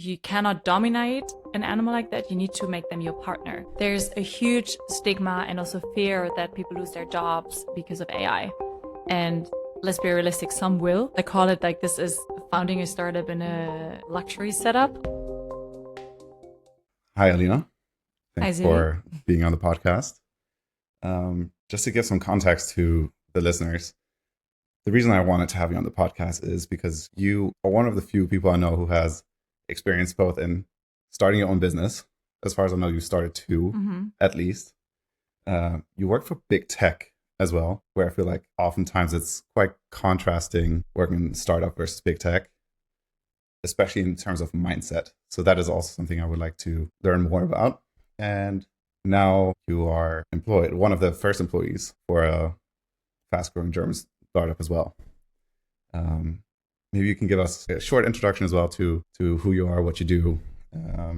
you cannot dominate an animal like that. You need to make them your partner. There's a huge stigma and also fear that people lose their jobs because of AI. And let's be realistic, some will. I call it like this is founding a startup in a luxury setup. Hi, Alina. Hi, Thanks Zive. for being on the podcast. Just to give some context to the listeners, the reason I wanted to have you on the podcast is because you are one of the few people I know who has experience both in starting your own business. As far as I know, you started two, at least. You work for big tech as well, where I feel like oftentimes it's quite contrasting working in startup versus big tech, especially in terms of mindset. So that is also something I would like to learn more about. And now you are employed, one of the first employees for a fast growing German startup as well. Maybe you can give us a short introduction as well to who you are, what you do.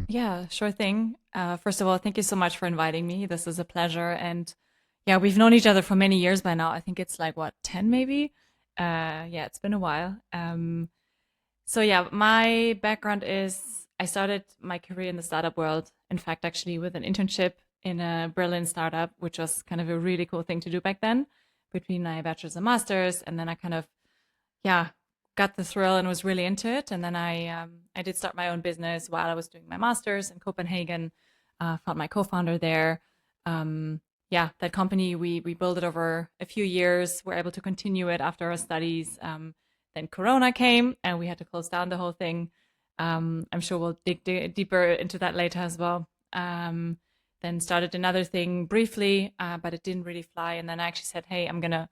Yeah, sure thing. First of all, thank you so much for inviting me. This is a pleasure. And yeah, we've known each other for many years by now. I think it's like, what, 10 maybe? Yeah, it's been a while. So yeah, my background is I started my career in the startup world. In fact, actually with an internship in a Berlin startup, which was kind of a really cool thing to do back then between my bachelor's and master's. And then I kind of, yeah, got the thrill and was really into it. And then I did start my own business while I was doing my master's in Copenhagen. Found my co-founder there. Yeah, that company we built it over a few years. We're able to continue it after our studies. Then Corona came and we had to close down the whole thing. I'm sure we'll dig deeper into that later as well. Then started another thing briefly, but it didn't really fly. And then I actually said, hey, I'm gonna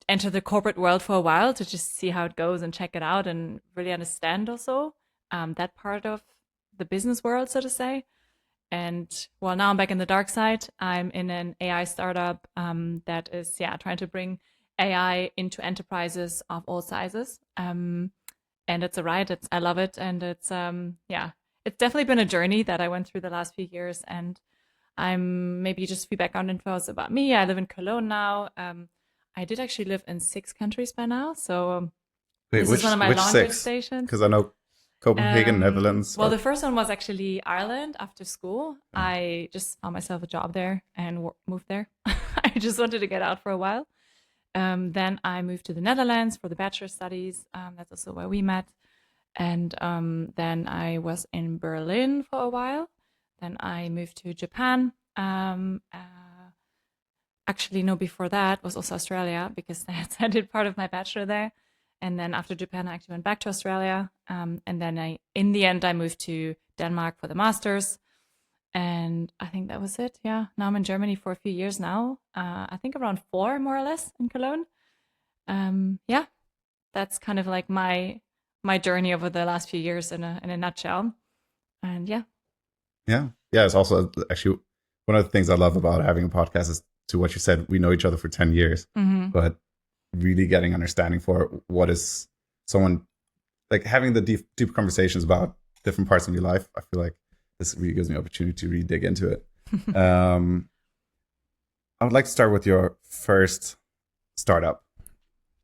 enter the corporate world for a while to just see how it goes and check it out and really understand also that part of the business world, so to say. And well, now I'm back in the dark side. I'm in an AI startup that is, trying to bring AI into enterprises of all sizes. And it's a ride. I love it. And it's definitely been a journey that I went through the last few years. And I'm maybe just a few background infos about me. I live in Cologne now. I did actually live in 6 countries by now. So Wait, this is one of my which longer six? stations. Because I know Copenhagen, Netherlands. Well, the first one was actually Ireland after school. I just found myself a job there and moved there. I just wanted to get out for a while. Then I moved to the Netherlands for the bachelor studies. That's also where we met. And then I was in Berlin for a while. Then I moved to Japan. Actually, no, before that was also Australia because I did part of my bachelor there. And then after Japan, I actually went back to Australia. And then in the end, I moved to Denmark for the masters. And I think that was it. Yeah. Now I'm in Germany for a few years now. I think around 4, more or less, in Cologne. Yeah, that's kind of like my journey over the last few years in a nutshell. And yeah. Yeah. Yeah. It's also actually one of the things I love about having a podcast is to what you said, we know each other for 10 years, but really getting understanding for what is someone like having the deep conversations about different parts of your life. I feel like this really gives me an opportunity to really dig into it. I would like to start with your first startup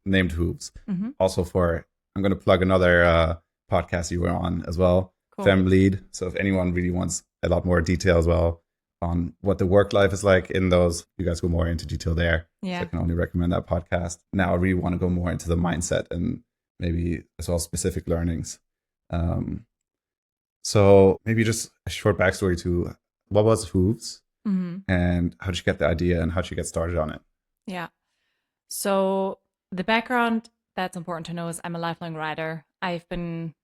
named Hooves. Also I'm going to plug another podcast you were on as well, Cool. Fem Lead. So if anyone really wants a lot more detail as well on what the work life is like in those, you guys go more into detail there. Yeah. So I can only recommend that podcast. Now I really want to go more into the mindset and maybe as well specific learnings. So maybe just a short backstory to what was Hooves and how did you get the idea and how did you get started on it? Yeah. So the background that's important to know is I'm a lifelong rider. I've been,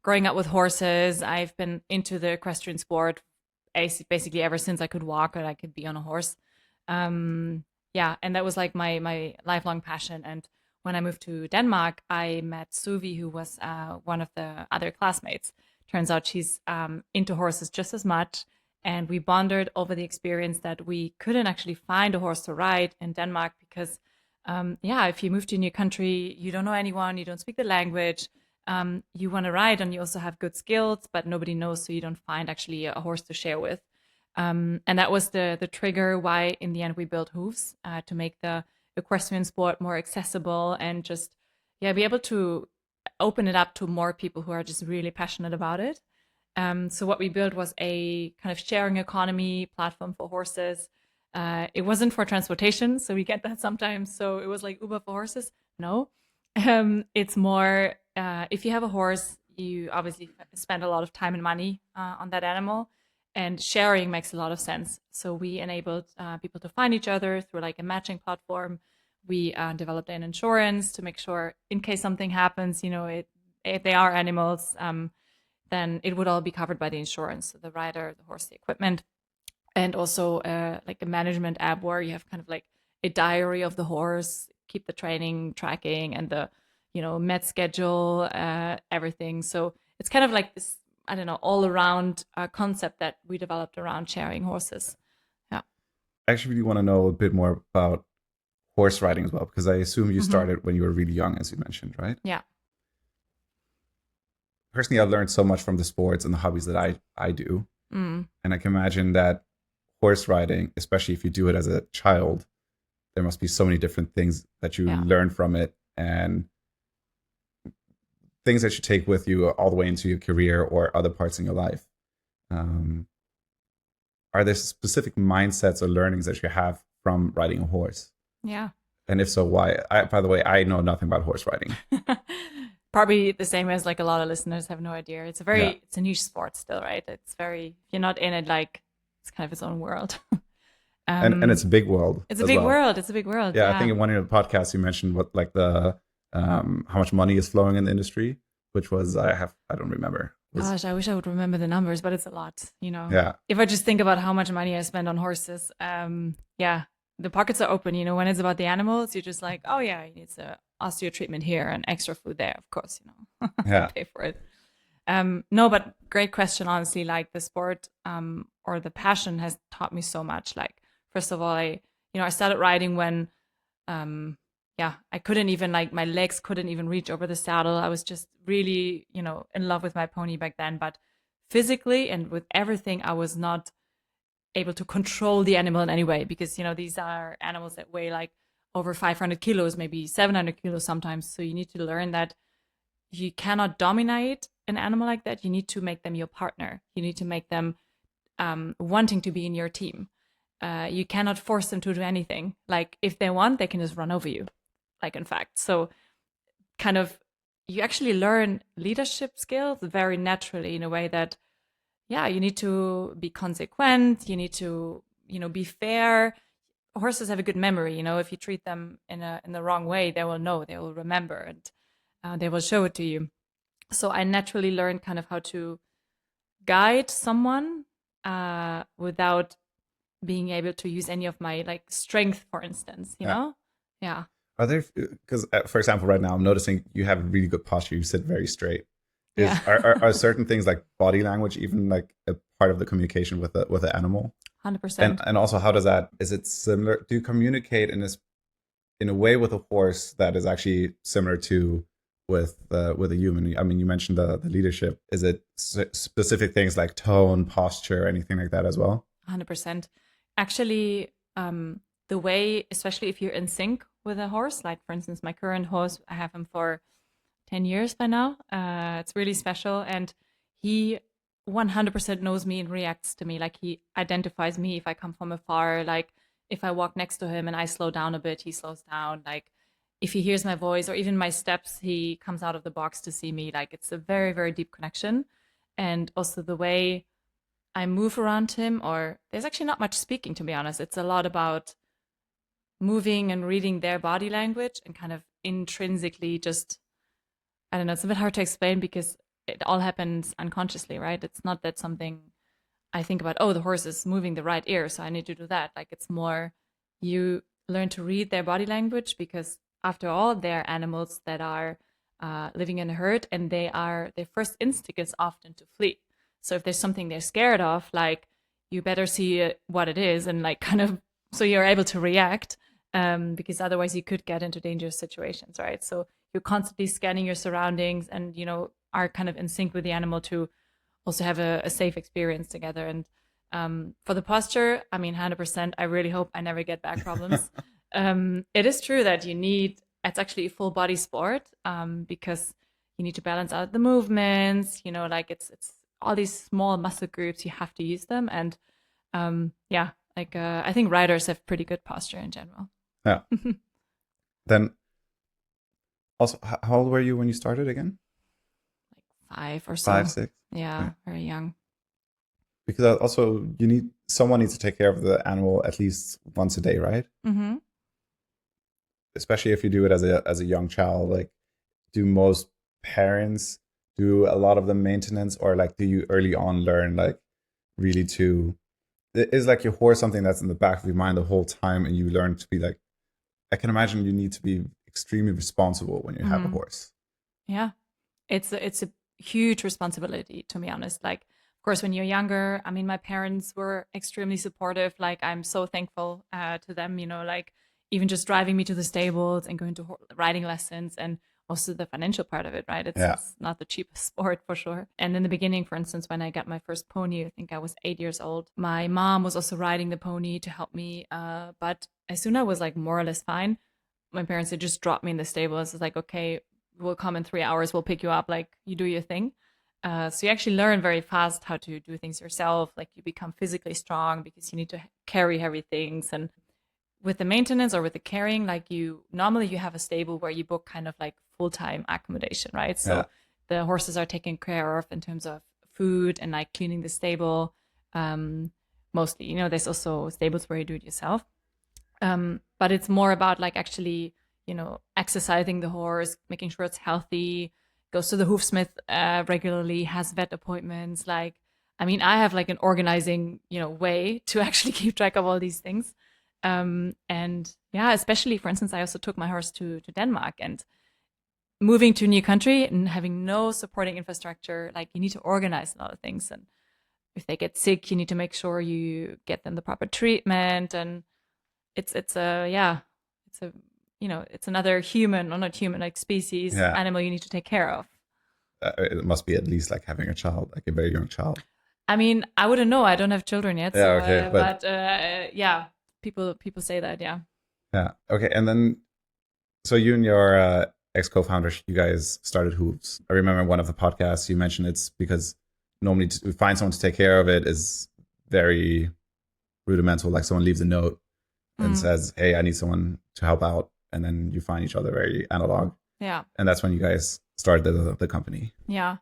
growing up with horses. I've been into the equestrian sport basically ever since I could walk and I could be on a horse. And that was like my lifelong passion. And when I moved to Denmark, I met Suvi, who was one of the other classmates. Turns out she's into horses just as much. And we bonded over the experience that we couldn't actually find a horse to ride in Denmark because, if you move to a new country, you don't know anyone, you don't speak the language, you want to ride and you also have good skills, but nobody knows, so you don't find actually a horse to share with. And that was the trigger why in the end we built Hooves, to make the equestrian sport more accessible and just be able to open it up to more people who are just really passionate about it. So what we built was a kind of sharing economy platform for horses. It wasn't for transportation, so we get that sometimes. So it was like Uber for horses. No, it's more if you have a horse, you obviously spend a lot of time and money on that animal, and sharing makes a lot of sense. So we enabled people to find each other through like a matching platform. We developed an insurance to make sure in case something happens, if they are animals, then it would all be covered by the insurance. So the rider, the horse, the equipment, and also like a management app where you have kind of like a diary of the horse, keep the training tracking and the, med schedule, everything. So it's kind of like this, I don't know, all around concept that we developed around sharing horses. Yeah. I actually really want to know a bit more about horse riding as well, because I assume you started when you were really young, as you mentioned, right? Yeah. Personally, I've learned so much from the sports and the hobbies that I do. And I can imagine that horse riding, especially if you do it as a child, there must be so many different things that you learn from it, and things that you take with you all the way into your career or other parts in your life. Are there specific mindsets or learnings that you have from riding a horse? Yeah. And if so, why? By the way, I know nothing about horse riding. Probably the same as like a lot of listeners have no idea. It's a niche sport still, right? It's very, if you're not in it, like it's kind of its own world. And it's a big world. It's a big world. It's a big world. Yeah, I think in one of the podcasts you mentioned what like the how much money is flowing in the industry, which was I don't remember. Gosh, I wish I would remember the numbers, but it's a lot, Yeah. If I just think about how much money I spend on horses, the pockets are open. When it's about the animals, you're just like, oh yeah, you need a osteo treatment here and extra food there, of course, Yeah. pay for it. No, but great question, honestly. Like the sport or the passion has taught me so much. Like, first of all, I started riding when I couldn't even, like, my legs couldn't even reach over the saddle. I was just really, in love with my pony back then. But physically and with everything, I was not able to control the animal in any way, because, these are animals that weigh like over 500 kilos, maybe 700 kilos sometimes. So you need to learn that you cannot dominate an animal like that. You need to make them your partner. You need to make them wanting to be in your team. You cannot force them to do anything. Like, if they want, they can just run over you, like, in fact. So kind of you actually learn leadership skills very naturally, in a way that, you need to be consequent. You need to, be fair. Horses have a good memory. If you treat them in the wrong way, they will know, they will remember, and they will show it to you. So I naturally learned kind of how to guide someone without being able to use any of my, like, strength, for instance, you know? Yeah. Are there, because for example, right now I'm noticing you have really good posture. You sit very straight. Are certain things like body language even like a part of the communication with the animal? 100%. And also, how does that, is it similar? Do you communicate in a way with a horse that is actually similar to with a human? I mean, you mentioned the leadership. Is it specific things like tone, posture, anything like that as well? 100%. Actually, the way, especially if you're in sync with a horse, like, for instance, my current horse, I have him for 10 years by now. It's really special. And he 100% knows me and reacts to me. Like, he identifies me if I come from afar. Like, if I walk next to him and I slow down a bit, he slows down. Like, if he hears my voice or even my steps, he comes out of the box to see me. Like, it's a very, very deep connection. And also the way I move around him, or there's actually not much speaking, to be honest. It's a lot about moving and reading their body language and kind of intrinsically just, I don't know, it's a bit hard to explain because it all happens unconsciously, right? It's not that something I think about, oh, the horse is moving the right ear, so I need to do that. Like, it's more you learn to read their body language, because after all, they're animals that are living in a herd, and their first instinct is often to flee. So if there's something they're scared of, like, you better see what it is, and, like, kind of, so you're able to react, because otherwise you could get into dangerous situations, right? So you're constantly scanning your surroundings and, are kind of in sync with the animal to also have a safe experience together. And for the posture, I mean, 100%, I really hope I never get back problems. It is true that it's actually a full body sport, because you need to balance out the movements, like it's all these small muscle groups, you have to use them. And yeah, like I think riders have pretty good posture in general. Yeah. Then also, how old were you when you started again? Like 5 or Five, so. 6? Yeah, Yeah. very young. Because also you need someone needs to take care of the animal at least once a day, right? Mm-hmm. Especially if you do it as a young child. Like, do most parents do a lot of the maintenance, or like do you early on learn like really to is like your horse something that's in the back of your mind the whole time, and you learn to be like, I can imagine you need to be extremely responsible when you have a Mm-hmm. horse. Yeah. It's a huge responsibility, to be honest. Like, of course, when you're younger, I mean, my parents were extremely supportive. Like, I'm so thankful to them. Like even just driving me to the stables and going to riding lessons, and also the financial part of it. Right? It's Yeah. it's not the cheapest sport for sure. And in the beginning, for instance, when I got my first pony, I think I was 8 years old. My mom was also riding the pony to help me. But as soon as I was like more or less fine, my parents had just dropped me in the stable. It's like, okay, we'll come in 3 hours, we'll pick you up, like you do your thing. So you actually learn very fast how to do things yourself. Like you become physically strong because you need to carry heavy things. And with the maintenance or with the carrying, like you have a stable where you book kind of like full-time accommodation, right? Yeah. So the horses are taken care of in terms of food and like cleaning the stable. Um, Mostly, there's also stables where you do it yourself. But it's more about like actually, exercising the horse, making sure it's healthy, goes to the hoofsmith regularly, has vet appointments. Like, I mean, I have like an organizing, way to actually keep track of all these things. And yeah, especially for instance, I also took my horse to Denmark, and moving to a new country and having no supporting infrastructure, like you need to organize a lot of things. And if they get sick, you need to make sure you get them the proper treatment. And it's a yeah, it's a it's another human, or not human, like species Yeah. animal you need to take care of. It must be at least like having a child, like a very young child. I mean, I wouldn't know. I don't have children yet, Yeah. so Okay. But but yeah, people say that, yeah. yeah. Okay. And then, so you and your ex co-founder, you guys started Hooves. I remember one of the podcasts you mentioned it's because normally to find someone to take care of it is very rudimental. Like someone leaves a note and Mm, says, "Hey, I need someone to help out," and then you find each other very analog. yeah, And that's when you guys started the company. yeah.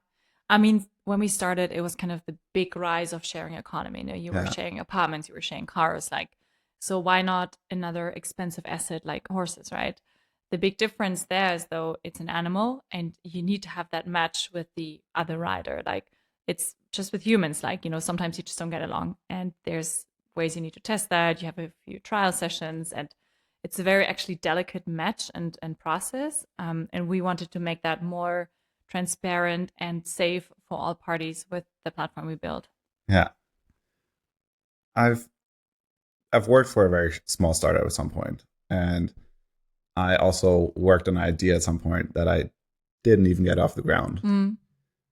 I mean, when we started, it was kind of the big rise of sharing economy. You were Yeah. sharing apartments, you were sharing cars, like, so why not another expensive asset like horses, right? The big difference there is though it's an animal and you need to have that match with the other rider. Like it's just with humans, like, sometimes you just don't get along. And there's ways you need to test that. You have a few trial sessions, and it's a very actually delicate match and process. And we wanted to make that more transparent and safe for all parties with the platform we build. Yeah. I've I've worked for a very small startup at some point, and I also worked on an idea at some point that I didn't even get off the ground. Mm.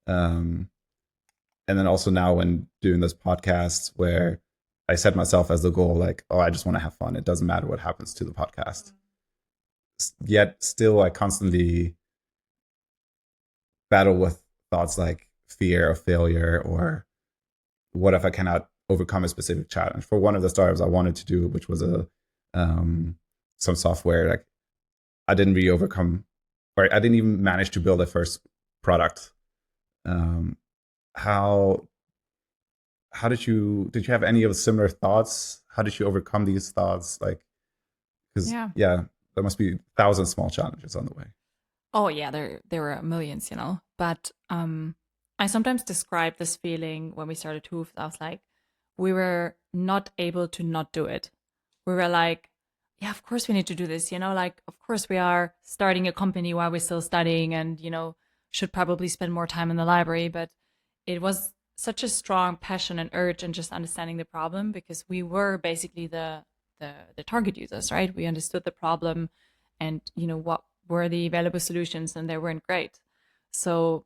Um, and then also now when doing this podcast, where I set myself as the goal, like, oh, I just want to have fun. It doesn't matter what happens to the podcast. Yet still, I constantly battle with thoughts like fear of failure, or what if I cannot overcome a specific challenge. For one of the startups I wanted to do, which was a some software, like I didn't really overcome, or I didn't even manage to build a first product. Um, how did you have any of similar thoughts? How did you overcome these thoughts? Like, because Yeah. yeah, there must be thousands of small challenges on the way. Oh yeah, there were millions, But I sometimes describe this feeling when we started Hoof. I was like, we were not able to not do it. We were like, yeah, of course we need to do this, like of course we are starting a company while we're still studying, and should probably spend more time in the library. But it was such a strong passion and urge and just understanding the problem, because we were basically the target users, right? We understood the problem, and what were the available solutions, and they weren't great. So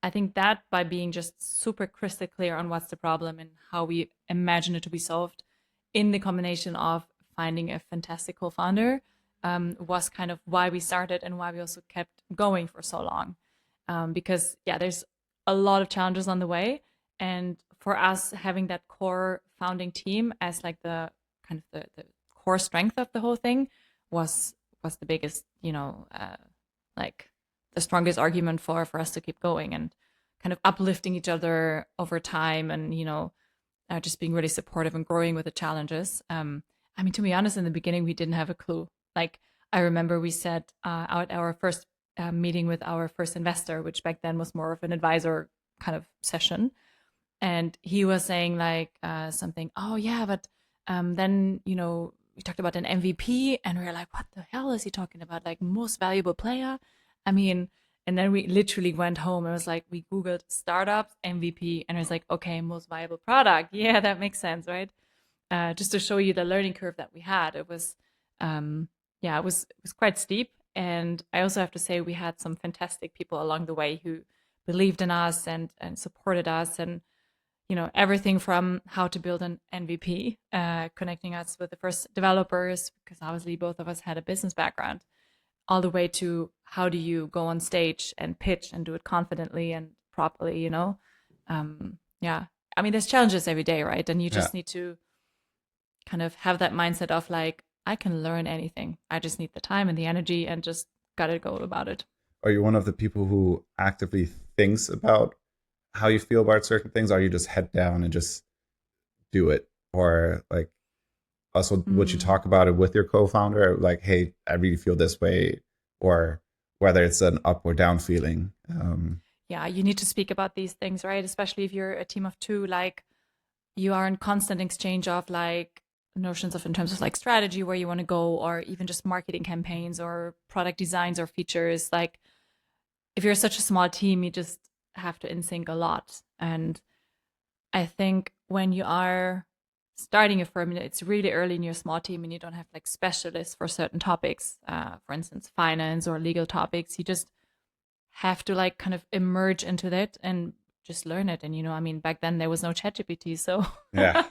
I think that by being just super crystal clear on what's the problem and how we imagine it to be solved, in the combination of finding a fantastic co-founder, was kind of why we started and why we also kept going for so long. because yeah, there's a lot of challenges on the way, and for us having that core founding team as like the kind of the core strength of the whole thing was the biggest, like the strongest argument for us to keep going and kind of uplifting each other over time, and just being really supportive and growing with the challenges. I mean, to be honest, in the beginning, we didn't have a clue. Like, I remember we set out our first meeting with our first investor, which back then was more of an advisor kind of session. And he was saying like something, oh yeah, but then, we talked about an MVP, and we were like, what the hell is he talking about? Like, most valuable player? I mean, and then we literally went home and was like, we Googled startups MVP, and it was like, okay, most viable product. Yeah, that makes sense, right? Just to show you the learning curve that we had. It was, it was quite steep. And I also have to say, we had some fantastic people along the way who believed in us and supported us, and everything from how to build an MVP, connecting us with the first developers, because obviously both of us had a business background, all the way to how do you go on stage and pitch and do it confidently and properly. Yeah, I mean, there's challenges every day, right? And you Yeah. just need to kind of have that mindset of like, I can learn anything. I just need the time and the energy, and just gotta go about it. Are you one of the people who actively thinks about how you feel about certain things? Are you just head down and just do it? Or like also would you Mm. talk about it with your co-founder? Like, hey, I really feel this way, or whether it's an up or down feeling. Yeah, you need to speak about these things, right? Especially if you're a team of two, like you are in constant exchange of like notions of in terms of like strategy, where you want to go, or even just marketing campaigns or product designs or features. Like, if you're such a small team, you just have to in sync a lot. And I think when you are starting a firm, it's really early in your small team, and you don't have like specialists for certain topics, for instance, finance or legal topics. You just have to like kind of emerge into that and just learn it. And I mean, back then there was no ChatGPT, so Yeah.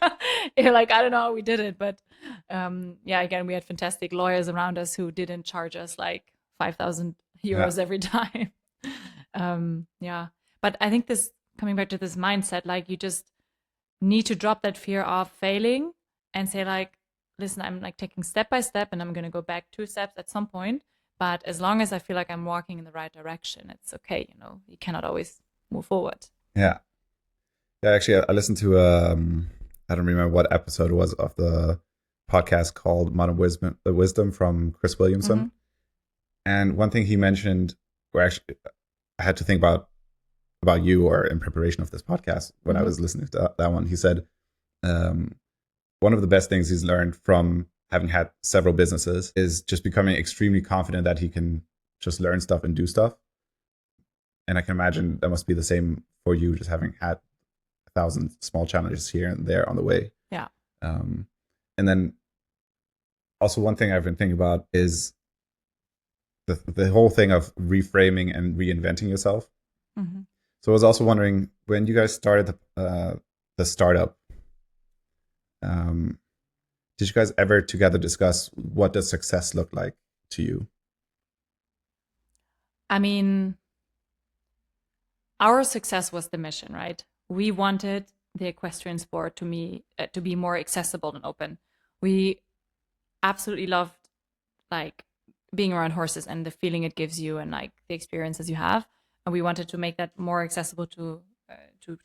you're like, I don't know how we did it, but yeah, again, we had fantastic lawyers around us who didn't charge us like 5,000 Yeah. euros every time. Yeah, but I think this, coming back to this mindset, like you just need to drop that fear of failing and say like, listen, I'm like taking step by step, and I'm going to go back 2 steps at some point, but as long as I feel like I'm walking in the right direction, it's okay. You cannot always move forward. Yeah. Yeah. Actually, I listened to I don't remember what episode it was of the podcast called Modern Wisdom from Chris Mm-hmm. Williamson. And one thing he mentioned, where actually I had to think about you, or in preparation of this podcast when I Mm-hmm. was listening to that one, he said um, one of the best things he's learned from having had several businesses is just becoming extremely confident that he can just learn stuff and do stuff. And I can imagine that must be the same for you, just having had 1,000 small challenges here and there on the way. Yeah. Um, and then also one thing I've been thinking about is the whole thing of reframing and reinventing yourself. Mm-hmm. So I was also wondering, when you guys started the startup, um, did you guys ever together discuss what does success look like to you? I mean, our success was the mission, right? We wanted the equestrian sport to be more accessible and open. We absolutely loved like being around horses and the feeling it gives you, and like the experiences you have, and we wanted to make that more accessible to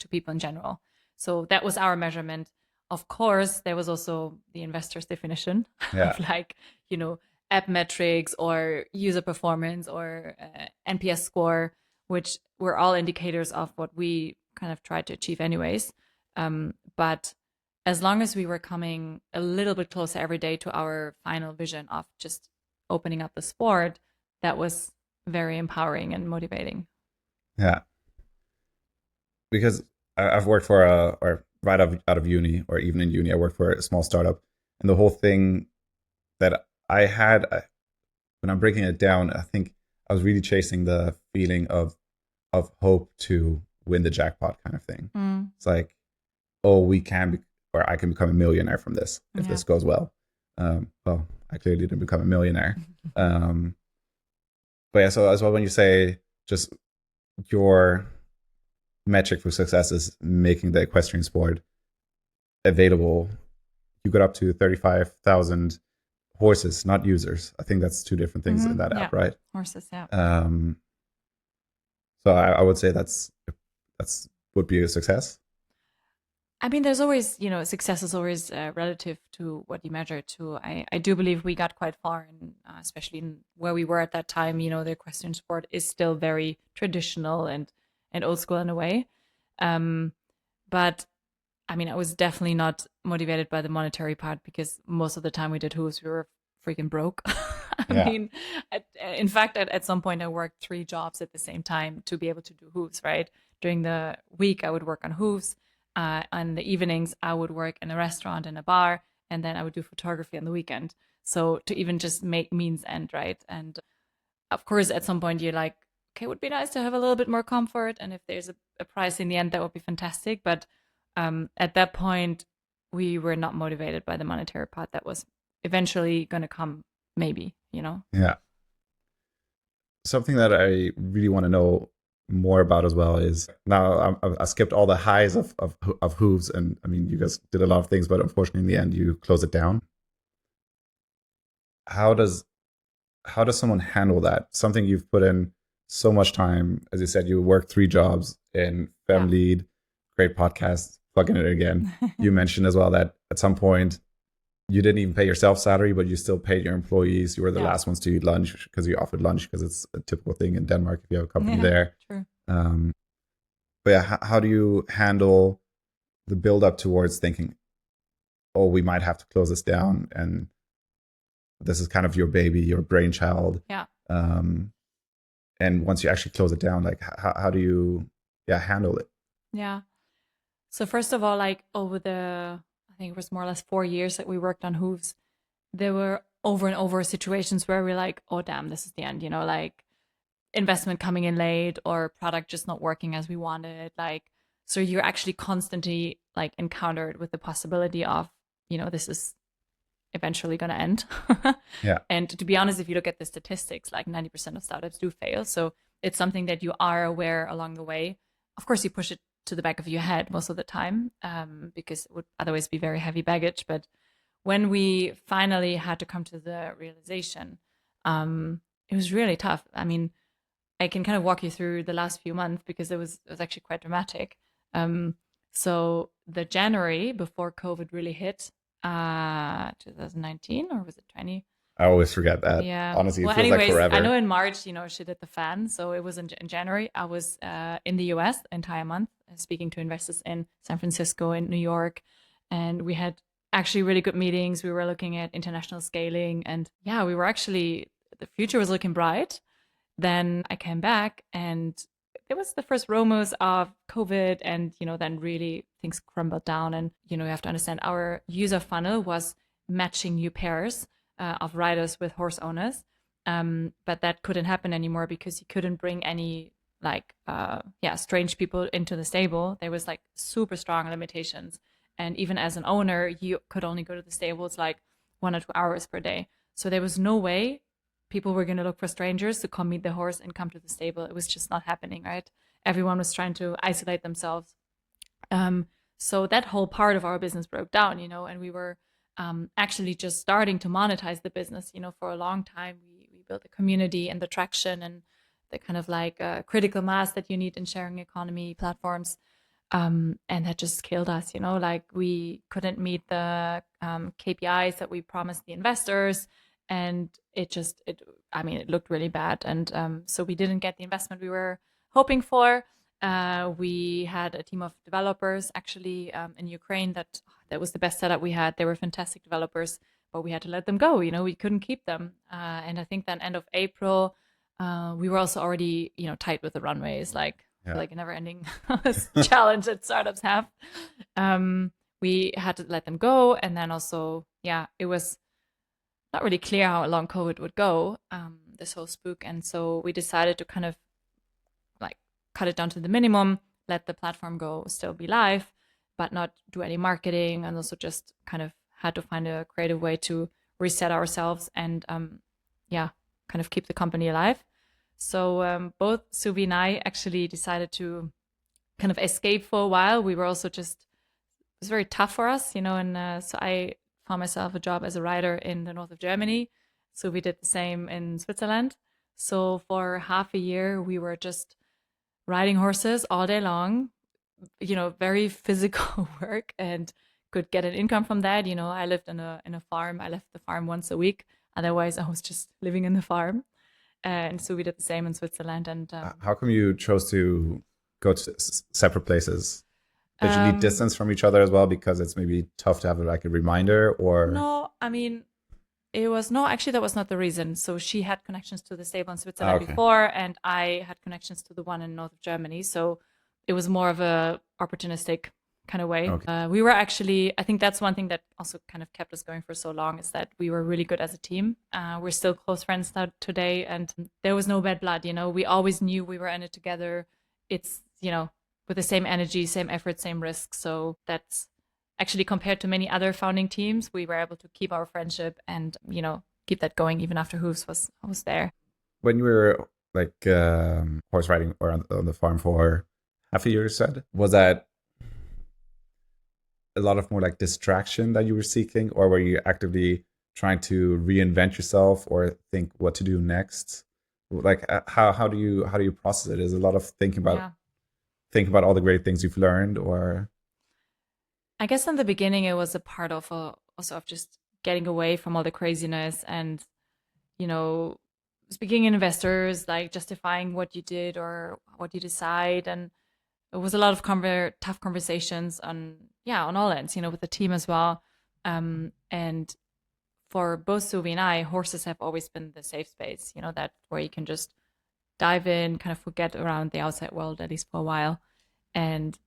people in general. So that was our measurement. Of course, there was also the investor's definition Yeah, of like, app metrics or user performance or NPS score, which were all indicators of what we kind of tried to achieve anyways. But as long as we were coming a little bit closer every day to our final vision of just opening up the sport, that was very empowering and motivating. yeah. Because I've worked for or right out of uni, or even in uni, I worked for a small startup, and the whole thing that I had, when I'm breaking it down, I think I was really chasing the feeling of hope to win the jackpot kind of thing. Mm, It's like, oh, we can be, or I can become a millionaire from this if yeah. this goes well. Well, I clearly didn't become a millionaire. Um, but yeah, so as well, when you say just your metric for success is making the equestrian sport available. You got up to 35,000 horses, not users. I think that's two different things in that Yeah. app, right? Horses, yeah. So I would say that's would be a success. I mean, there's always, success is always relative to what you measure it to. I do believe we got quite far, and especially in where we were at that time. The equestrian sport is still very traditional and old school in a way. But I mean, I was definitely not motivated by the monetary part because most of the time we did Hooves, we were freaking broke. I Yeah. mean, in fact, at some point, I worked 3 jobs at the same time to be able to do Hooves, right? During the week, I would work on Hooves. On the evenings, I would work in a restaurant and a bar, and then I would do photography on the weekend. So to even just make means end, right? And of course, at some point, you're like, okay, it would be nice to have a little bit more comfort. And if there's a price in the end, that would be fantastic. But at that point, we were not motivated by the monetary part that was eventually going to come, maybe. Yeah. Something that I really want to know more about as well is now I skipped all the highs of Hooves, and I mean you guys did a lot of things, but unfortunately in the end you close it down. How does someone handle that? Something you've put in so much time, as you said, you worked 3 jobs in Yeah. Fem Lead, great podcast, plugging it again. You mentioned as well that at some point you didn't even pay yourself salary, but you still paid your employees. You were the Yeah. last ones to eat lunch because you offered lunch because it's a typical thing in Denmark if you have a company Yeah, there. true. But yeah, how do you handle the build up towards thinking, oh, we might have to close this down, and this is kind of your baby, your brainchild. Yeah. And once you actually close it down, like how do you handle it? Yeah. So first of all, like over I think it was more or less 4 years that we worked on Hooves, there were over and over situations where we're like, oh damn, this is the end, like investment coming in late or product just not working as we wanted. Like, so you're actually constantly like encountered with the possibility of, this is eventually going to end. Yeah. And to be honest, if you look at the statistics, like 90% of startups do fail. So it's something that you are aware along the way. Of course, you push it to the back of your head most of the time because it would otherwise be very heavy baggage. But when we finally had to come to the realization, it was really tough. I mean, I can kind of walk you through the last few months because it was actually quite dramatic. So the January before COVID really hit, 2019 or was it 20? I always forget that. Yeah. Honestly, it Well, feels like anyways, forever. I know in March, shit hit the fan. So it was in January. I was in the US the entire month speaking to investors in San Francisco and New York. And we had actually really good meetings. We were looking at international scaling. And yeah, the future was looking bright. Then I came back and it was the first rumors of COVID, and then really things crumbled down. And you have to understand our user funnel was matching new pairs of riders with horse owners, but that couldn't happen anymore because you couldn't bring any strange people into the stable. There was like super strong limitations, and even as an owner, you could only go to the stables like 1 or 2 hours per day. So there was no way people were going to look for strangers to come meet the horse and come to the stable. It was just not happening, right? Everyone was trying to isolate themselves. So that whole part of our business broke down, and we were actually just starting to monetize the business. For a long time, we built the community and the traction and the kind of like critical mass that you need in sharing economy platforms. And that just killed us, like we couldn't meet the KPIs that we promised the investors. And it looked really bad. And so we didn't get the investment we were hoping for. We had a team of developers actually in Ukraine that was the best setup we had. They were fantastic developers, but we had to let them go. We couldn't keep them. And I think then end of April, we were also already, tight with the runways, like a never-ending challenge that startups have. We had to let them go, and then also, it was not really clear how long COVID would go, this whole spook. And so we decided to kind of like cut it down to the minimum, let the platform go, still be live, but not do any marketing. And also just kind of had to find a creative way to reset ourselves and, kind of keep the company alive. So both Suvi and I actually decided to kind of escape for a while. We were also just, it was very tough for us, and so I found myself a job as a writer in the north of Germany. So we did the same in Switzerland. So for half a year, we were just riding horses all day long, very physical work, and could get an income from that. I lived in a farm. I left the farm once a week. Otherwise, I was just living in the farm. And so we did the same in Switzerland. And How come you chose to go to separate places? Did you need um, distance from each other as well because it's maybe tough to have like a reminder or? no, I mean, it was no, actually, that was not the reason. So she had connections to the stable in Ah, Switzerland okay. before, and I had connections to the one in north of Germany. So it was more of a opportunistic kind of way. Okay. We were actually, I think that's one thing that also kind of kept us going for so long is that we were really good as a team. We're still close friends today, and there was no bad blood. We always knew we were in it together. It's, with the same energy, same effort, same risk. So that's actually compared to many other founding teams, we were able to keep our friendship and keep that going even after Hooves was there. When you were like horse riding or on the farm for half a year, you said, was that a lot of more like distraction that you were seeking, or were you actively trying to reinvent yourself or think what to do next? Like how do you process it? Is it a lot of Yeah, thinking about all the great things you've learned, or I guess in the beginning it was a part of also of just getting away from all the craziness and you know speaking in investors, like justifying what you did or what you decide. And it was a lot of tough conversations on all ends, with the team as well. And for both Suvi and I, horses have always been the safe space, that where you can just dive in, kind of forget around the outside world, at least for a while. And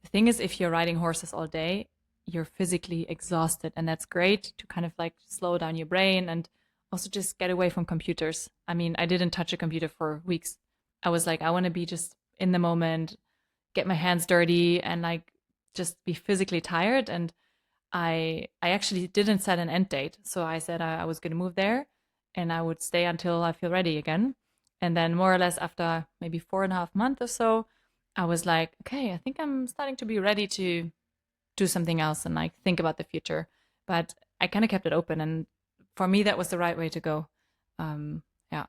the thing is, if you're riding horses all day, you're physically exhausted. And that's great to kind of like slow down your brain and also just get away from computers. I mean, I didn't touch a computer for weeks. I was like, I want to be just in the moment, get my hands dirty, and like just be physically tired. And I actually didn't set an end date. So I said I was going to move there and I would stay until I feel ready again. And then more or less after maybe 4.5 months or so, I was like, okay, I think I'm starting to be ready to do something else and like think about the future. But I kind of kept it open, and for me, that was the right way to go. Yeah,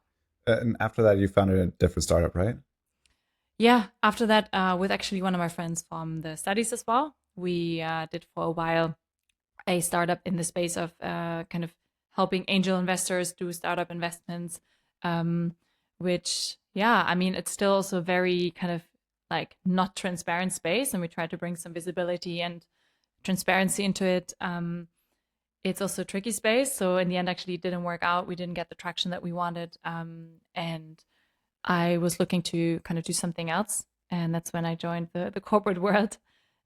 and after that you founded a different startup, right? yeah. After that, with actually one of my friends from the studies as well, we did for a while a startup in the space of kind of helping angel investors do startup investments, um, which, yeah, I mean, it's still also very kind of like not transparent space. And we try to bring some visibility and transparency into it. It's also a tricky space. So in the end, actually, it didn't work out. We didn't get the traction that we wanted. And I was looking to kind of do something else. And that's when I joined the corporate world.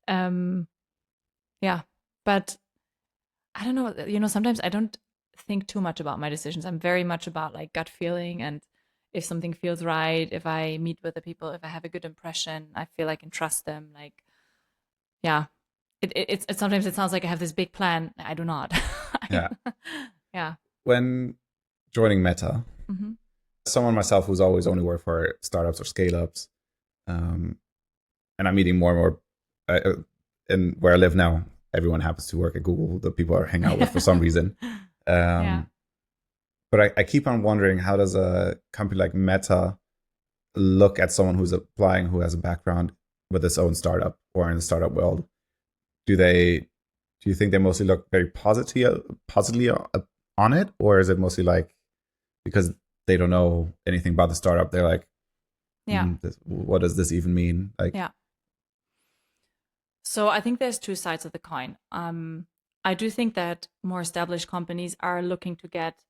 Um, yeah. But I don't know, sometimes I don't think too much about my decisions. I'm very much about like gut feeling, and if something feels right, if I meet with the people, if I have a good impression, I feel I can trust them. Like, yeah, it's sometimes it sounds like I have this big plan. I do not. Yeah. Yeah. When joining Meta, Hmm. someone myself who's always only worked for startups or scale ups, um, and I'm meeting more and more. In where I live now, everyone happens to work at Google. The people I hang out with for some reason. Yeah. Um, but I keep on wondering, how does a company like Meta look at someone who's applying who has a background with its own startup or in the startup world? Do they do you think they mostly look very positively on it, or is it mostly like because they don't know anything about the startup, they're like, Yeah. what does this even mean? Like, Yeah. So I think there's two sides of the coin. I do think that more established companies are looking to get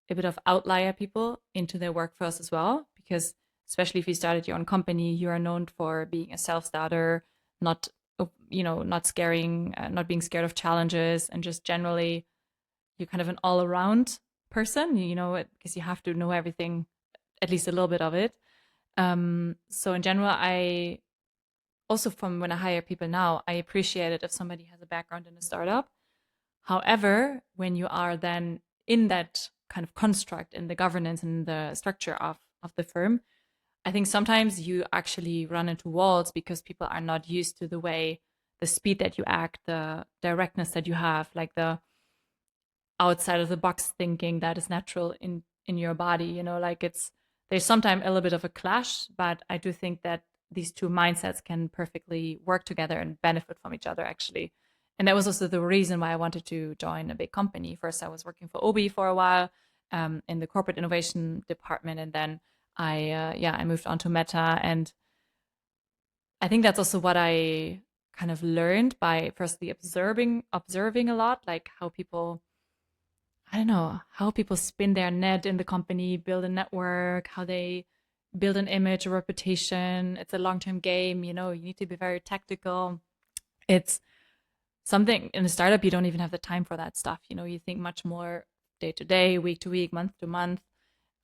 a bit of outlier people into their workforce as well, because especially if you started your own company, you are known for being a self-starter, not not being scared of challenges, and just generally you're kind of an all-around person, because you have to know everything, at least a little bit of it. So in general, I also, from when I hire people now, I appreciate it if somebody has a background in a startup. However, when you are then in that kind of construct, in the governance and the structure of of the firm. I think sometimes you actually run into walls because people are not used to the way, the speed that you act, the directness that you have, like the outside of the box thinking that is natural in your body. Like there's sometimes a little bit of a clash, but I do think that these two mindsets can perfectly work together and benefit from each other, actually. And that was also the reason why I wanted to join a big company. First, I was working for Obi for a while, in the corporate innovation department, and then I moved on to Meta. And I think that's also what I kind of learned by firstly observing a lot, like how people, I don't know, how people spin their net in the company, build a network, how they build an image, a reputation. It's a long-term game. You need to be very tactical. It's something in a startup, you don't even have the time for that stuff. You think much more day to day, week to week, month to month.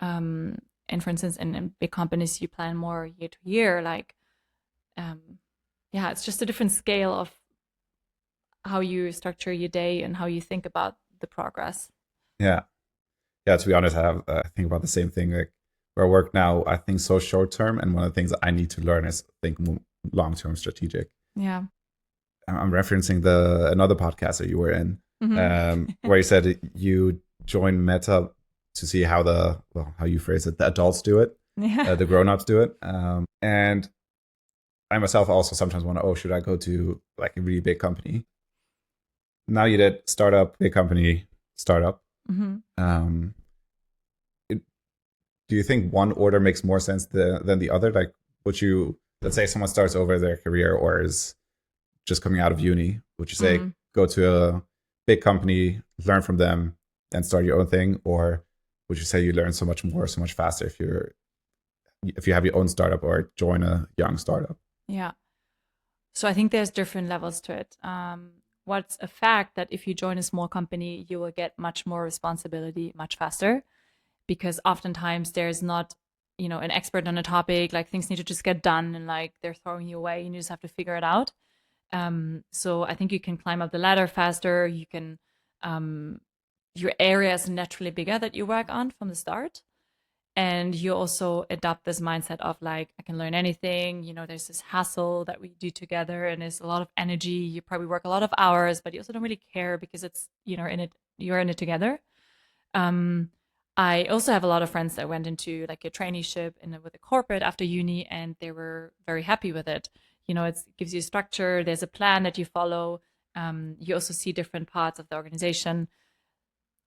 And for instance, in big companies, you plan more year to year. Like, it's just a different scale of how you structure your day and how you think about the progress. Yeah. Yeah. To be honest, I think about the same thing. Like where I work now, I think so short term. And one of the things that I need to learn is think long term strategic. Yeah. I'm referencing another podcast that you were in, where you said you joined Meta to see how how you phrase it, the adults do it, Yeah. the grown-ups do it. And I myself also sometimes wonder, should I go to like a really big company? Now you did startup, big company, startup. Um, do you think one order makes more sense than the other? Like, let's say someone starts over their career or is just coming out of uni, would you say go to a big company, learn from them, then start your own thing? Or would you say you learn so much more, so much faster if you have your own startup or join a young startup? Yeah. So I think there's different levels to it. What's a fact that if you join a small company, you will get much more responsibility much faster, because oftentimes there's not, an expert on a topic, like things need to just get done and like they're throwing you away and you just have to figure it out. So I think you can climb up the ladder faster. You can, your area is naturally bigger that you work on from the start. And you also adopt this mindset of like, I can learn anything. There's this hassle that we do together and there's a lot of energy. You probably work a lot of hours, but you also don't really care because it's, you're in it together. I also have a lot of friends that went into like a traineeship with a corporate after uni, and they were very happy with it. It gives you structure. There's a plan that you follow. You also see different parts of the organization.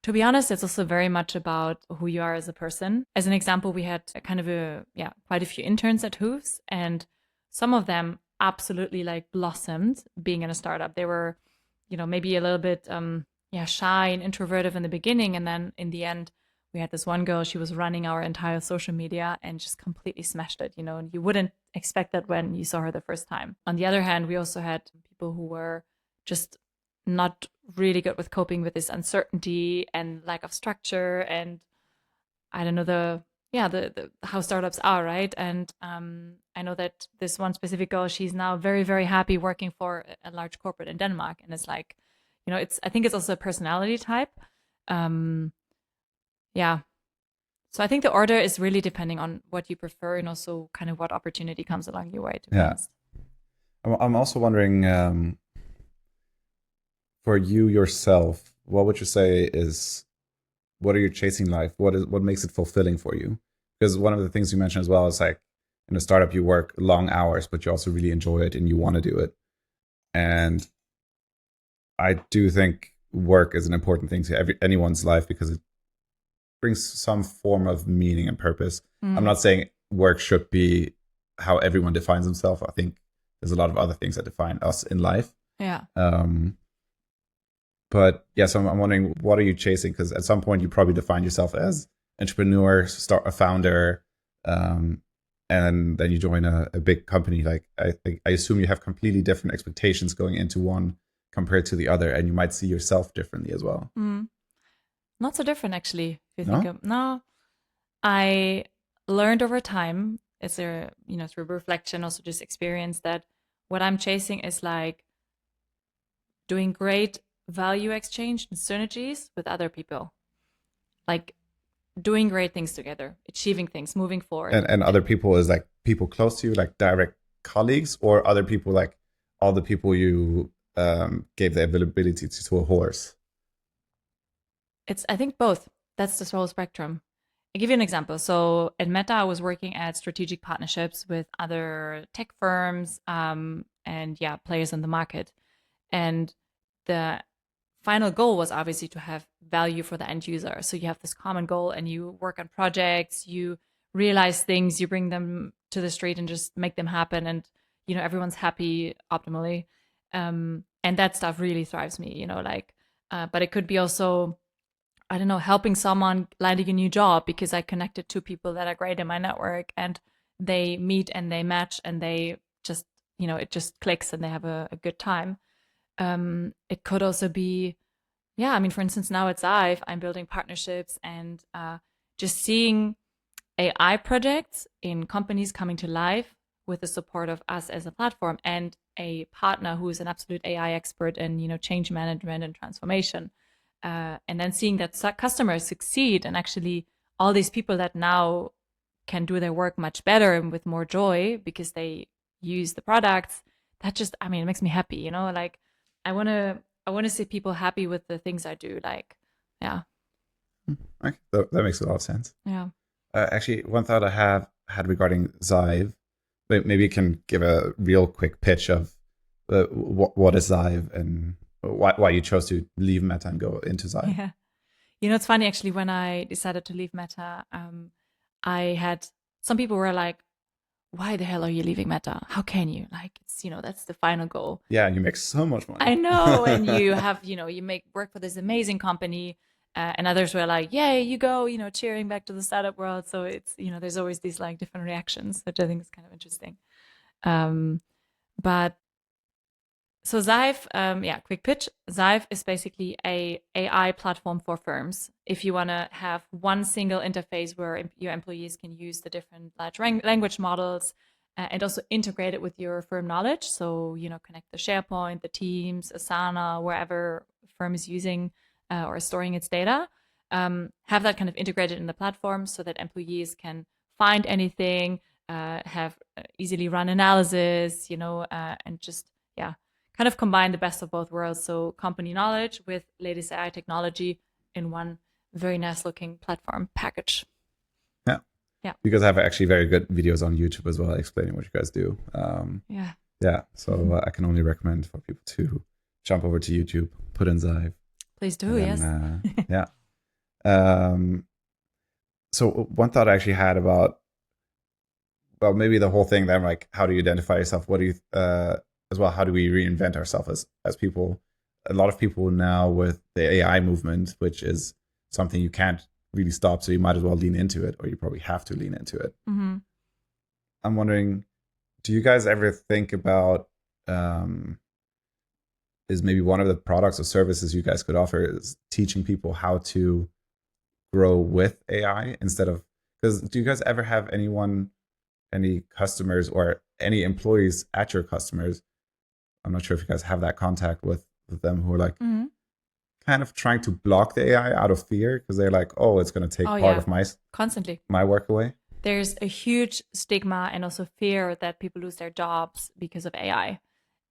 To be honest, it's also very much about who you are as a person. As an example, we had quite a few interns at Hooves, and some of them absolutely like blossomed being in a startup. They were, maybe a little bit, shy and introverted in the beginning. And then in the end, we had this one girl, she was running our entire social media and just completely smashed it, and you wouldn't expect that when you saw her the first time. On the other hand, we also had people who were just not really good with coping with this uncertainty and lack of structure, and I don't know the how startups are, right? And I know that this one specific girl, she's now very, very happy working for a large corporate in Denmark, and it's like, I think it's also a personality type. Yeah. So I think the order is really depending on what you prefer and also kind of what opportunity comes along your way, to be honest. I'm also wondering, for you yourself, what would you say what are you chasing life? What makes it fulfilling for you? Because one of the things you mentioned as well is like in a startup, you work long hours, but you also really enjoy it and you want to do it. And I do think work is an important thing to anyone's life because it brings some form of meaning and purpose. I'm not saying work should be how everyone defines themselves. I think there's a lot of other things that define us in life. Yeah. But yeah, so I'm wondering, what are you chasing? Because at some point you probably define yourself as entrepreneur, start a founder, and then you join a big company. Like I assume you have completely different expectations going into one compared to the other, and you might see yourself differently as well. Not so different, actually. If you No? think no, I learned over time, through reflection, also just experience, that what I'm chasing is like doing great value exchange and synergies with other people. Like doing great things together, achieving things, moving forward. And other people is like people close to you, like direct colleagues, or other people like all the people you gave the availability to a horse. It's, I think, both. That's the whole spectrum. I'll give you an example. So at Meta, I was working at strategic partnerships with other tech firms, and yeah, players in the market. And the final goal was obviously to have value for the end user. So you have this common goal and you work on projects, you realize things, you bring them to the street and just make them happen. And, everyone's happy optimally. And that stuff really thrives me, like, but it could be also, I don't know, helping someone landing a new job because I connected two people that are great in my network and they meet and they match and they just, it just clicks and they have a good time. It could also be, yeah, I mean, for instance, now at Zive, I'm building partnerships and just seeing AI projects in companies coming to life with the support of us as a platform and a partner who is an absolute AI expert in, change management and transformation. And then seeing that customers succeed and actually all these people that now can do their work much better and with more joy because they use the products, that just, I mean, it makes me happy, like I want to see people happy with the things I do. Like, yeah. Okay, that makes a lot of sense. Yeah. Actually, one thought I have had regarding Zive, maybe you can give a real quick pitch of what is Zive and why you chose to leave Meta and go into Zive. Yeah. It's funny actually, when I decided to leave Meta, I had some people were like, why the hell are you leaving Meta? How can you? Like, it's, that's the final goal. Yeah, you make so much money. I know. And you have, you make work for this amazing company. And others were like, yay, you go, cheering back to the startup world. So it's, there's always these like different reactions, which I think is kind of interesting. But so Zyve, yeah, quick pitch. Zyve is basically a AI platform for firms. If you want to have one single interface where your employees can use the different large language models and also integrate it with your firm knowledge. So, connect the SharePoint, the Teams, Asana, wherever the firm is using or storing its data. Have that kind of integrated in the platform so that employees can find anything, have easily run analysis, and just, yeah, kind of combine the best of both worlds. So company knowledge with latest AI technology in one very nice looking platform package. Yeah. Yeah. You guys have actually very good videos on YouTube as well explaining what you guys do. Yeah. Yeah. So I can only recommend for people to jump over to YouTube, put in Zive. Please do. Yes. Yeah. So one thought I actually had about, well, maybe the whole thing then, like, how do you identify yourself? What do you, as well, how do we reinvent ourselves as people? A lot of people now with the AI movement, which is something you can't really stop, so you might as well lean into it, or you probably have to lean into it. Mm-hmm. I'm wondering, do you guys ever think about, is maybe one of the products or services you guys could offer is teaching people how to grow with AI instead of, because do you guys ever have any customers or any employees at your customers? I'm not sure if you guys have that contact with them who are like kind of trying to block the AI out of fear because they're like, oh, it's going to take part of constantly my work away. There's a huge stigma and also fear that people lose their jobs because of AI.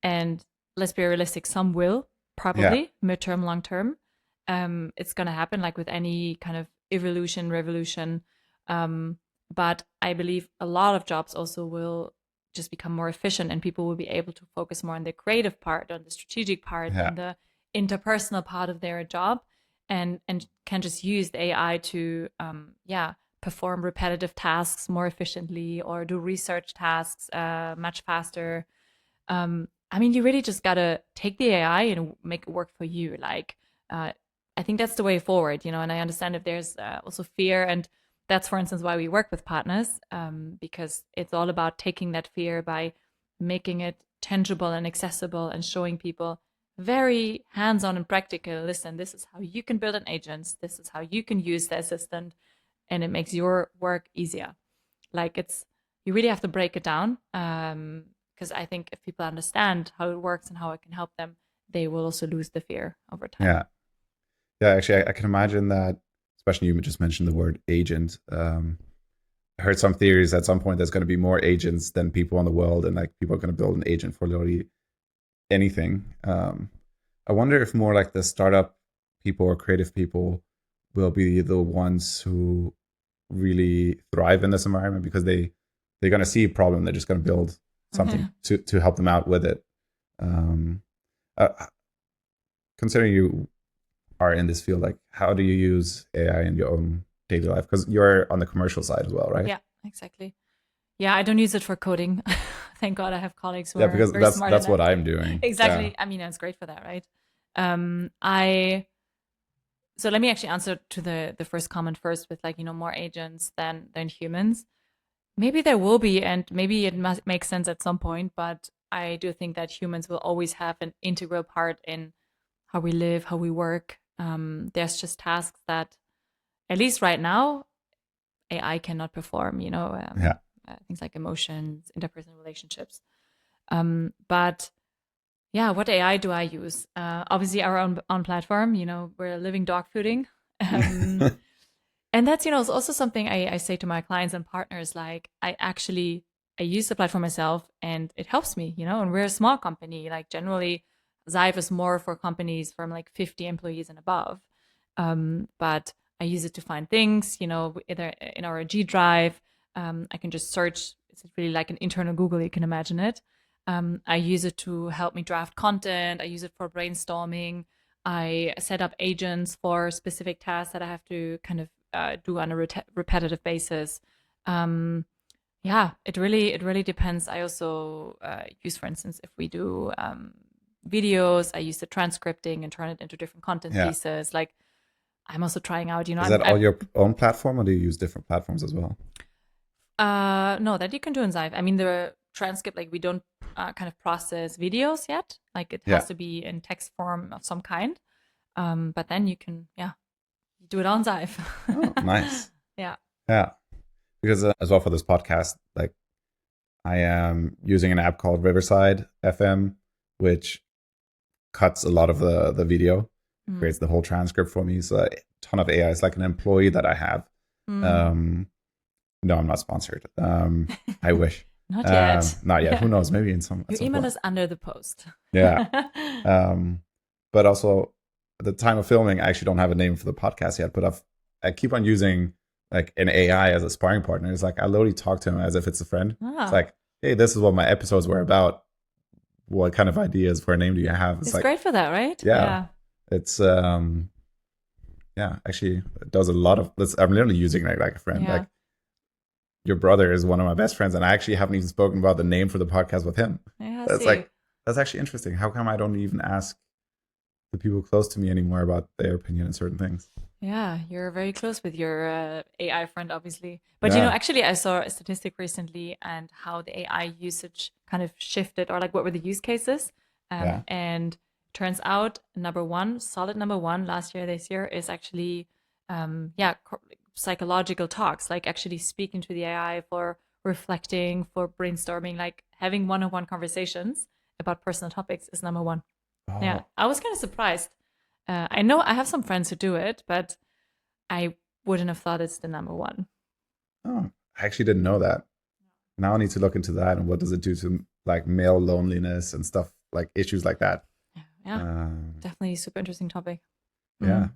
And let's be realistic, some will probably midterm, long term. It's going to happen like with any kind of revolution. But I believe a lot of jobs also will just become more efficient and people will be able to focus more on the creative part, on the strategic part, on the interpersonal part of their job and can just use the AI to, perform repetitive tasks more efficiently or do research tasks much faster. I mean, you really just got to take the AI and make it work for you. Like, I think that's the way forward, and I understand if there's also fear. And that's, for instance, why we work with partners, because it's all about taking that fear by making it tangible and accessible and showing people very hands-on and practical. Listen, this is how you can build an agent. This is how you can use the assistant, and it makes your work easier. Like, you really have to break it down, because I think if people understand how it works and how it can help them, they will also lose the fear over time. Yeah. Actually, I can imagine that. especially you just mentioned the word agent. I heard some theories at some point there's going to be more agents than people in the world, and like people are going to build an agent for literally anything. I wonder if more like the startup people or creative people will be the ones who really thrive in this environment, because they're going to see a problem, they're just going to build something to help them out with it. Um, uh, Considering you are in this field, like how do you use AI in your own daily life? Because you're on the commercial side as well, right? Yeah, exactly. Yeah, I don't use it for coding. Thank God I have colleagues who Yeah, are because very smart that's enough what I'm to. doing. Exactly. Yeah. I mean, it's great for that, right? I so let me actually answer to the first comment first with like, more agents than humans. Maybe there will be, and maybe it must make sense at some point, but I do think that humans will always have an integral part in how we live, how we work. There's just tasks that, at least right now, AI cannot perform, Yeah. things like emotions, interpersonal relationships. But yeah, what AI do I use? Obviously, our own platform, we're living dog fooding. Um, and that's, is also something I say to my clients and partners, like I use the platform myself and it helps me, and we're a small company. Like generally, Zive is more for companies from like 50 employees and above. But I use it to find things, either in our G Drive. I can just search. It's really like an internal Google, you can imagine it. I use it to help me draft content. I use it for brainstorming. I set up agents for specific tasks that I have to kind of do on a repetitive basis. Yeah, it really depends. I also use, for instance, if we do videos, I use the transcripting and turn it into different content Yeah. pieces. Like I'm also trying out, Is that all your own platform, or do you use different platforms as well? no, that you can do in Zive. I mean, the transcript, like we don't kind of process videos yet. Like it Yeah. has to be in text form of some kind. But then you can, yeah, do it on Zive. Oh, nice. Yeah. Yeah. Because as well for this podcast, like I am using an app called Riverside FM, which cuts a lot of the video, creates the whole transcript for me. So a ton of AI. It's like an employee that I have. No, I'm not sponsored. I wish. Not yet. Not yet. Yeah. Who knows? Maybe in some. Your email is under the post. Yeah. But also, at the time of filming, I actually don't have a name for the podcast yet. But I keep on using like an AI as a sparring partner. It's like I literally talk to him as if it's a friend. It's like, hey, this is what my episodes were about. What kind of ideas for a name do you have? It's like, great for that, right? Yeah. It's actually it does a lot of this. I'm literally using it like a friend. Yeah. Like your brother is one of my best friends, and I actually haven't even spoken about the name for the podcast with him. Yeah, That's actually interesting. How come I don't even ask the people close to me anymore about their opinion on certain things? Yeah, you're very close with your AI friend, obviously. But Yeah. actually, I saw a statistic recently and how the AI usage kind of shifted, or like what were the use cases. Yeah. And turns out solid number one last year, this year is actually, psychological talks, like actually speaking to the AI for reflecting, for brainstorming, like having one-on-one conversations about personal topics is number one. Oh. Yeah, I was kind of surprised. I know I have some friends who do it, but I wouldn't have thought it's the number one. Oh, I actually didn't know that. Now I need to look into that, and what does it do to like male loneliness and stuff, like issues like that. Yeah, definitely a super interesting topic. Yeah.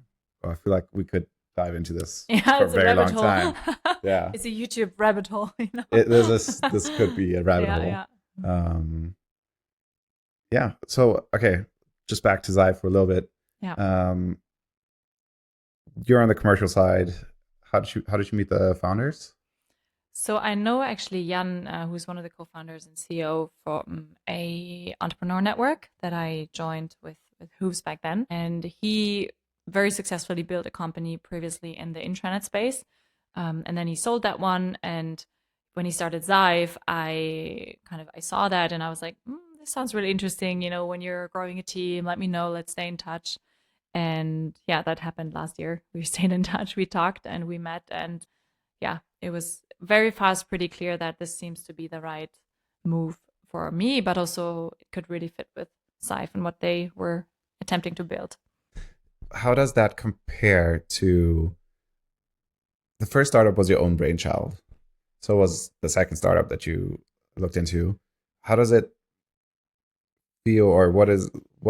Well, I feel like we could dive into this Yeah, for a it's very long hole. time. Yeah. It's a YouTube rabbit hole, This could be a rabbit hole. Yeah. Yeah. So, okay, just back to Zyve for a little bit. Yeah. You're on the commercial side. How did you meet the founders? So I know actually Jan, who's one of the co-founders and CEO from a entrepreneur network that I joined with Hooves back then, and he very successfully built a company previously in the intranet space, and then he sold that one. And when he started Zive, I saw that and I was like, this sounds really interesting. When you're growing a team, let me know. Let's stay in touch. And yeah, that happened last year. We stayed in touch. We talked and we met, and yeah, it was very fast, pretty clear that this seems to be the right move for me, but also it could really fit with Zyve and what they were attempting to build. How does that compare to the first startup was your own brainchild. So was the second startup that you looked into. How does it feel, or what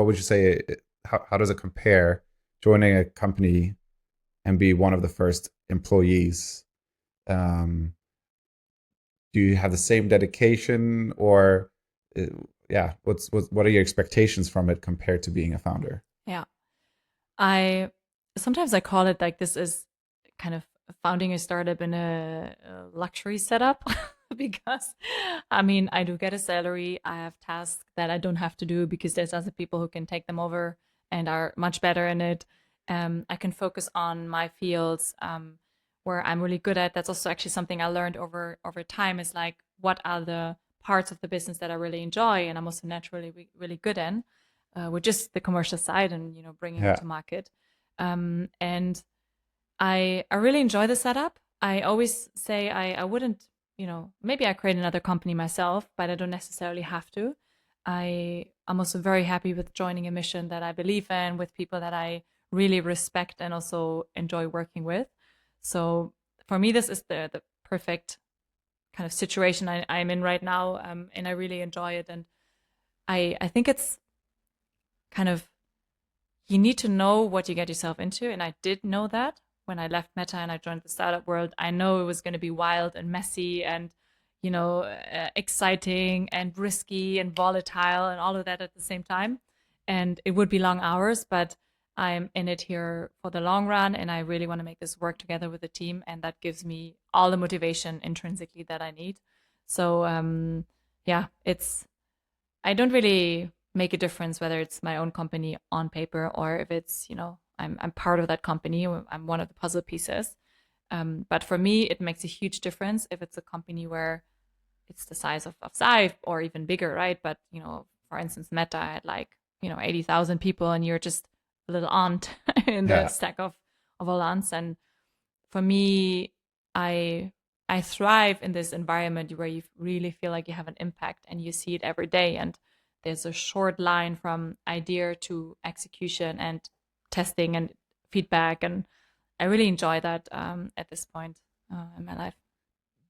would you say? How does it compare joining a company and be one of the first employees? Um, do you have the same dedication, or uh, yeah, what are your expectations from it compared to being a founder? Yeah. I sometimes I call it like this is kind of founding a startup in a luxury setup because I mean, I do get a salary. I have tasks that I don't have to do because there's other people who can take them over and are much better in it. I can focus on my fields where I'm really good at. That's also actually something I learned over time is like what are the parts of the business that I really enjoy and I'm also naturally really good in, which is the commercial side and bringing it Yeah, to market. And I really enjoy the setup. I always say I wouldn't, maybe I create another company myself, but I don't necessarily have to. I'm also very happy with joining a mission that I believe in with people that I really respect and also enjoy working with. So for me, this is the perfect kind of situation I'm in right now, and I really enjoy it. And I think it's kind of you need to know what you get yourself into. And I did know that when I left Meta and I joined the startup world. I know it was going to be wild and messy and, exciting and risky and volatile and all of that at the same time. And it would be long hours, but I'm in it here for the long run. And I really want to make this work together with the team. And that gives me all the motivation intrinsically that I need. So, yeah, I don't really make a difference whether it's my own company on paper or if it's, I'm part of that company. I'm one of the puzzle pieces. But for me, it makes a huge difference if it's a company where it's the size of Zive or even bigger, right? But, for instance, Meta had like, 80,000 people and you're just a little ant in the yeah. stack of all ants. And for me, I I thrive in this environment where you really feel like you have an impact and you see it every day. And there's a short line from idea to execution and testing and feedback. And I really enjoy that at this point in my life.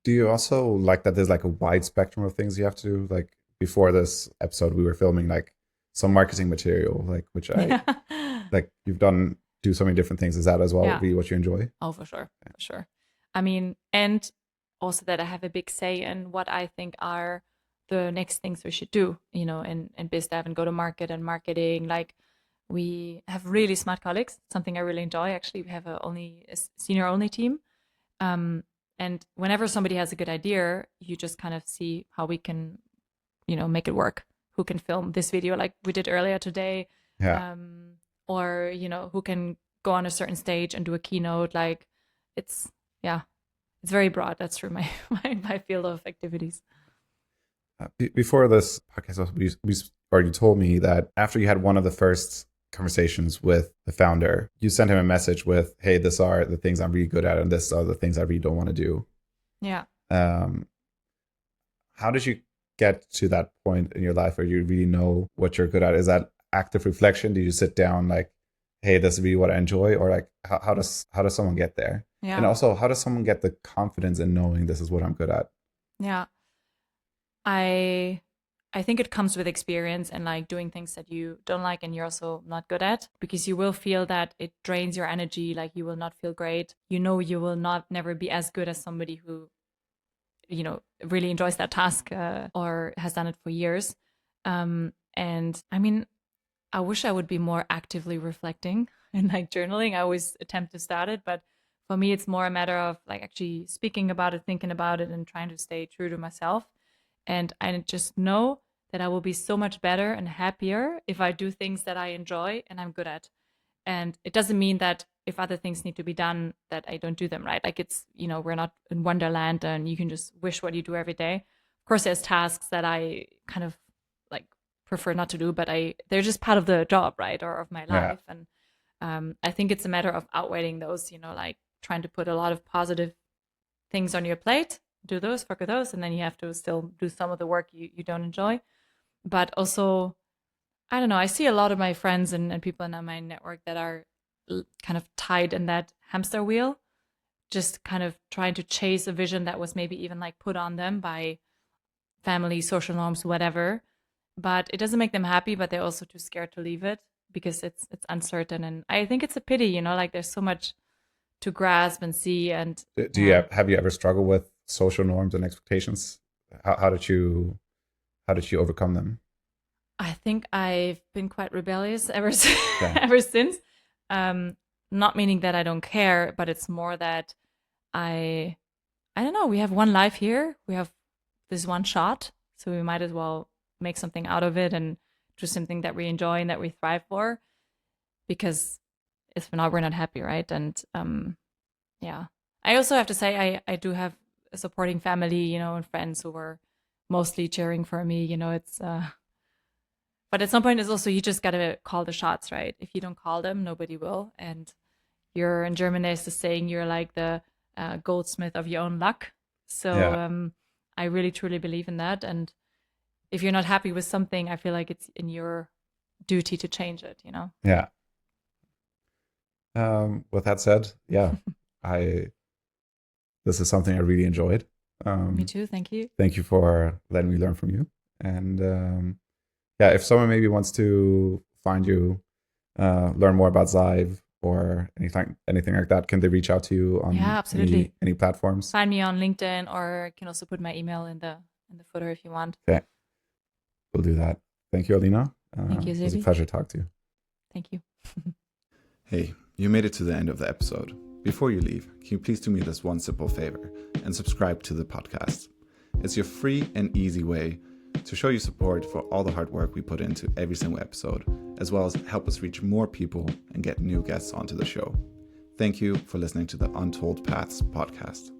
Do you also like that there's like a wide spectrum of things you have to do? Like before this episode, we were filming like some marketing material, like which I Yeah. like. You've done do so many different things. Is that as well Yeah. really what you enjoy? Oh, for sure. For sure. I mean, and also that I have a big say in what I think are the next things we should do, in biz dev and go to market and marketing. Like we have really smart colleagues, something I really enjoy. Actually, we have a senior only team. Um, and whenever somebody has a good idea, you just kind of see how we can, make it work. Who can film this video like we did earlier today? Yeah. Um, or, who can go on a certain stage and do a keynote. Like it's, yeah, it's very broad. That's true. My, my field of activities. Before this podcast, or you told me that after you had one of the first conversations with the founder, you sent him a message with, "Hey, these are the things I'm really good at, and this are the things I really don't want to do." Yeah. Um, how did you get to that point in your life where you really know what you're good at? Is that active reflection? Do you sit down like, "Hey, this is really what I enjoy," or like, how does someone get there? And Yeah. also, how does someone get the confidence in knowing this is what I'm good at? Yeah. I I think it comes with experience and like doing things that you don't like and you're also not good at because you will feel that it drains your energy, like you will not feel great. You will not never be as good as somebody who, really enjoys that task or has done it for years. And I mean, I wish I would be more actively reflecting and like journaling. I always attempt to start it, but for me, it's more a matter of like actually speaking about it, thinking about it, and trying to stay true to myself. And I just know that I will be so much better and happier if I do things that I enjoy and I'm good at. And it doesn't mean that if other things need to be done, that I don't do them, right? Like it's, we're not in Wonderland and you can just wish what you do every day. Of course, there's tasks that I kind of like prefer not to do, but they're just part of the job, right? Or of my Yeah. life. And I think it's a matter of outweighing those, like trying to put a lot of positive things on your plate, do those, work with those, and then you have to still do some of the work you don't enjoy. But also, I don't know, I see a lot of my friends and people in my network that are kind of tied in that hamster wheel, just kind of trying to chase a vision that was maybe even like put on them by family, social norms, whatever. But it doesn't make them happy, but they're also too scared to leave it because it's uncertain. And I think it's a pity, like there's so much to grasp and see. And Do you have you ever struggled with social norms and expectations? How did you overcome them? I think I've been quite rebellious ever Yeah. ever since. Not meaning that I don't care, but it's more that I don't know. We have one life here. We have this one shot, so we might as well make something out of it and do something that we enjoy and that we thrive for. Because if not, we're not happy, right? And yeah, I also have to say I do have a supporting family, and friends who were mostly cheering for me. It's but at some point it's also you just gotta call the shots, right? If you don't call them, nobody will. And you're in German, there's the saying you're like the goldsmith of your own luck. So Yeah. I really truly believe in that. And if you're not happy with something, I feel like it's in your duty to change it. Yeah. With that said, yeah, I this is something I really enjoyed. Me too. Thank you. Thank you for letting me learn from you. And yeah, if someone maybe wants to find you, learn more about Zive or anything like that, can they reach out to you on Yeah, absolutely. any platforms? Find me on LinkedIn, or you can also put my email in the footer if you want. Okay, we'll do that. Thank you, Alina. Thank you, It was a Zive. pleasure to talk to you. Thank you. Hey, you made it to the end of the episode. Before you leave, can you please do me this one simple favor and subscribe to the podcast? It's your free and easy way to show your support for all the hard work we put into every single episode, as well as help us reach more people and get new guests onto the show. Thank you for listening to the Untold Paths podcast.